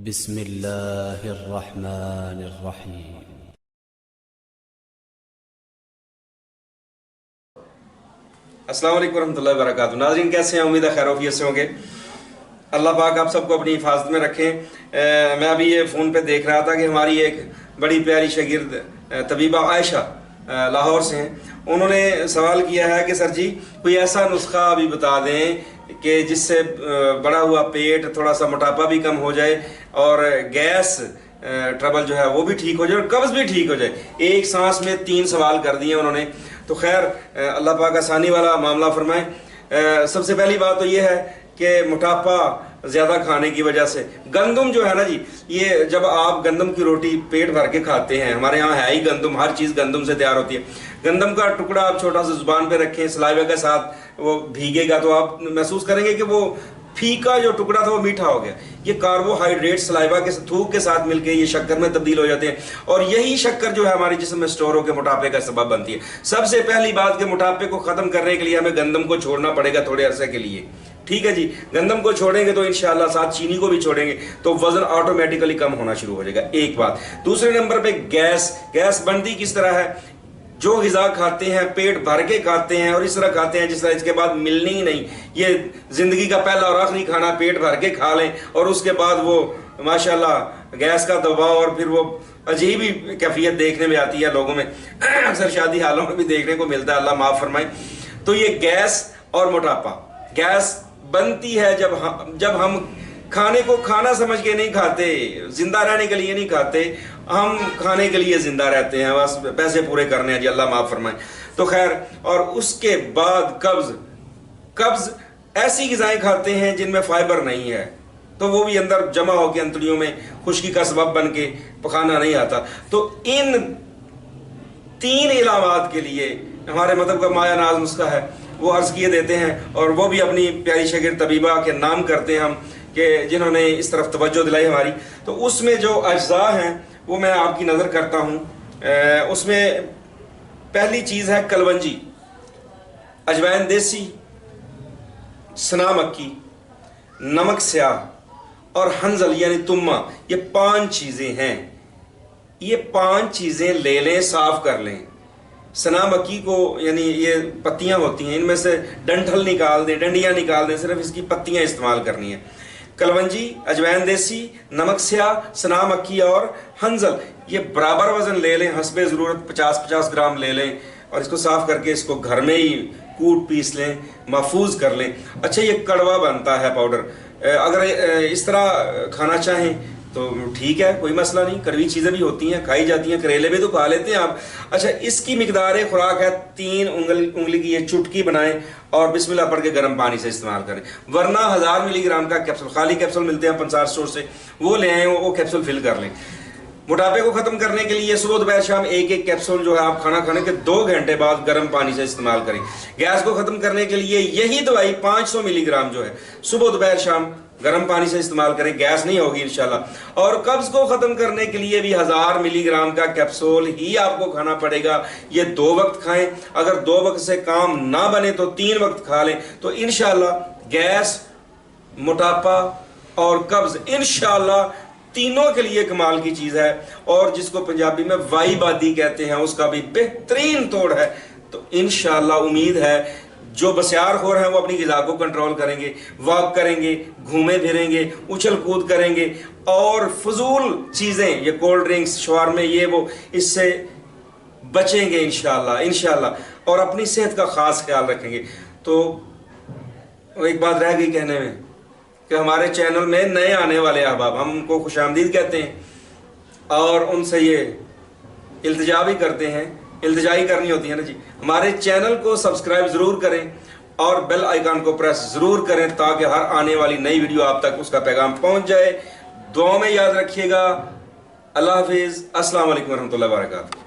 بسم اللہ الرحمن الرحیم۔ السلام علیکم ورحمۃ اللہ وبرکاتہ۔ ناظرین کیسے ہیں؟ امید ہے خیر وعافیت سے ہوں گے۔ اللہ پاک آپ سب کو اپنی حفاظت میں رکھیں۔ میں ابھی یہ فون پہ دیکھ رہا تھا کہ ہماری ایک بڑی پیاری شاگرد طبیبہ عائشہ لاہور سے ہیں، انہوں نے سوال کیا ہے کہ سر جی کوئی ایسا نسخہ ابھی بتا دیں کہ جس سے بڑا ہوا پیٹ، تھوڑا سا موٹاپا بھی کم ہو جائے اور گیس ٹربل جو ہے وہ بھی ٹھیک ہو جائے اور قبض بھی ٹھیک ہو جائے۔ ایک سانس میں 3 سوال کر دیے انہوں نے، تو خیر اللہ پاک آسانی والا معاملہ فرمائے۔ سب سے پہلی بات تو یہ ہے کہ موٹاپا زیادہ کھانے کی وجہ سے گندم جو ہے نا جی، یہ جب آپ گندم کی روٹی پیٹ بھر کے کھاتے ہیں، ہمارے یہاں ہے ہی گندم، ہر چیز گندم سے تیار ہوتی ہے۔ گندم کا ٹکڑا آپ چھوٹا سا زبان پہ رکھیں، سلائیوا کے ساتھ وہ بھیگے گا تو آپ محسوس کریں گے کہ وہ پھیکا جو ٹکڑا تھا وہ میٹھا ہو گیا۔ یہ کاربوہائیڈریٹ سلائیوا کے تھوک کے ساتھ مل کے یہ شکر میں تبدیل ہو جاتے ہیں، اور یہی شکر جو ہے ہمارے جسم میں سٹور ہو کے موٹاپے کا سبب بنتی ہے۔ سب سے پہلی بات کہ موٹاپے کو ختم کرنے کے لیے ہمیں گندم کو چھوڑنا پڑے گا تھوڑے عرصے کے لیے، ٹھیک ہے جی۔ گندم کو چھوڑیں گے تو انشاءاللہ ساتھ چینی کو بھی چھوڑیں گے تو وزن آٹومیٹیکلی کم ہونا شروع ہو جائے گا، ایک بات۔ دوسرے نمبر پہ گیس بنتی کس طرح ہے؟ جو غذا کھاتے ہیں پیٹ بھر کے کھاتے ہیں اور اس طرح کھاتے ہیں جس طرح اس کے بعد ملنی ہی نہیں۔ یہ زندگی کا پہلا اور آخری کھانا پیٹ بھر کے کھا لیں اور اس کے بعد وہ ماشاءاللہ گیس کا دباؤ اور پھر وہ عجیب ہی کیفیت دیکھنے میں آتی ہے لوگوں میں، اکثر شادی حالوں میں بھی دیکھنے کو ملتا ہے، اللہ معاف فرمائے۔ تو یہ گیس اور موٹاپا، گیس بنتی ہے جب ہم کھانے کو کھانا سمجھ کے نہیں کھاتے، زندہ رہنے کے لیے نہیں کھاتے، ہم کھانے کے لیے زندہ رہتے ہیں، بس پیسے پورے کرنے ہیں جی، اللہ معاف فرمائے۔ تو خیر، اور اس کے بعد قبض ایسی غذائیں کھاتے ہیں جن میں فائبر نہیں ہے تو وہ بھی اندر جمع ہو کے انتڑیوں میں خشکی کا سبب بن کے پخانا نہیں آتا۔ تو ان 3 علامات کے لیے ہمارے مذہب کا مایہ ناز نسخہ ہے، وہ عرض کیے دیتے ہیں، اور وہ بھی اپنی پیاری شاگرد طبیبہ کے نام کرتے ہیں ہم کہ جنہوں نے اس طرف توجہ دلائی ہماری۔ تو اس میں جو اجزاء ہیں وہ میں آپ کی نظر کرتا ہوں۔ اس میں پہلی چیز ہے کلونجی، اجوائن دیسی، سنا مکی، نمک سیاہ اور ہنزل یعنی تمہ، یہ 5 چیزیں ہیں۔ یہ 5 چیزیں لے لیں، صاف کر لیں۔ سنا مکی کو یعنی یہ پتیاں ہوتی ہیں، ان میں سے ڈنٹھل نکال دیں، ڈنڈیاں نکال دیں، صرف اس کی پتیاں استعمال کرنی ہیں۔ کلونجی، اجوائن دیسی، نمک سیاہ، سنا مکی اور ہنزل، یہ برابر وزن لے لیں، حسب ضرورت 50-50 گرام لے لیں، اور اس کو صاف کر کے اس کو گھر میں ہی کوٹ پیس لیں، محفوظ کر لیں۔ اچھا، یہ کڑوا بنتا ہے پاؤڈر، اگر اس طرح کھانا چاہیں تو ٹھیک ہے، کوئی مسئلہ نہیں، کڑوی چیزیں بھی ہوتی ہیں، کھائی جاتی ہیں، کریلے بھی تو کھا لیتے ہیں آپ۔ اچھا، اس کی مقدار خوراک ہے 3 انگلی کی یہ چٹکی بنائیں اور بسم اللہ پڑھ کے گرم پانی سے استعمال کریں، ورنہ 1000 ملی گرام کا کیپسول، خالی کیپسول ملتے ہیں پنسار اسٹور سے، وہ لے آئیں، وہ کیپسول فل کر لیں۔ موٹاپے کو ختم کرنے کے لیے صبح دوپہر شام ایک کیپسول جو ہے آپ کھانا کھانے کے 2 گھنٹے بعد گرم پانی سے استعمال کریں۔ گیس کو ختم کرنے کے لیے یہی دوائی 500 ملی گرام جو ہے صبح دوپہر شام گرم پانی سے استعمال کریں، گیس نہیں ہوگی انشاءاللہ۔ اور قبض کو ختم کرنے کے لیے بھی 1000 ملی گرام کا کیپسول ہی آپ کو کھانا پڑے گا۔ یہ 2 وقت کھائیں، اگر 2 وقت سے کام نہ بنے تو 3 وقت کھا لیں، تو انشاءاللہ گیس، موٹاپا اور قبض انشاءاللہ تینوں کے لیے کمال کی چیز ہے، اور جس کو پنجابی میں وائی بادی کہتے ہیں اس کا بھی بہترین توڑ ہے۔ تو انشاءاللہ امید ہے جو بسیار خور ہیں وہ اپنی غذا کو کنٹرول کریں گے، واک کریں گے، گھومے پھریں گے، اچھل کود کریں گے، اور فضول چیزیں یہ کولڈ ڈرنکس، شوارمے، یہ وہ، اس سے بچیں گے انشاءاللہ، اور اپنی صحت کا خاص خیال رکھیں گے۔ تو ایک بات رہ گئی کہنے میں کہ ہمارے چینل میں نئے آنے والے احباب، ہم ان کو خوش آمدید کہتے ہیں اور ان سے یہ التجا بھی کرتے ہیں، التجائی کرنی ہوتی ہے نا جی، ہمارے چینل کو سبسکرائب ضرور کریں اور بیل آئیکن کو پریس ضرور کریں تاکہ ہر آنے والی نئی ویڈیو آپ تک اس کا پیغام پہنچ جائے۔ دعاؤں میں یاد رکھیے گا۔ اللہ حافظ، السلام علیکم ورحمۃ اللہ وبرکاتہ۔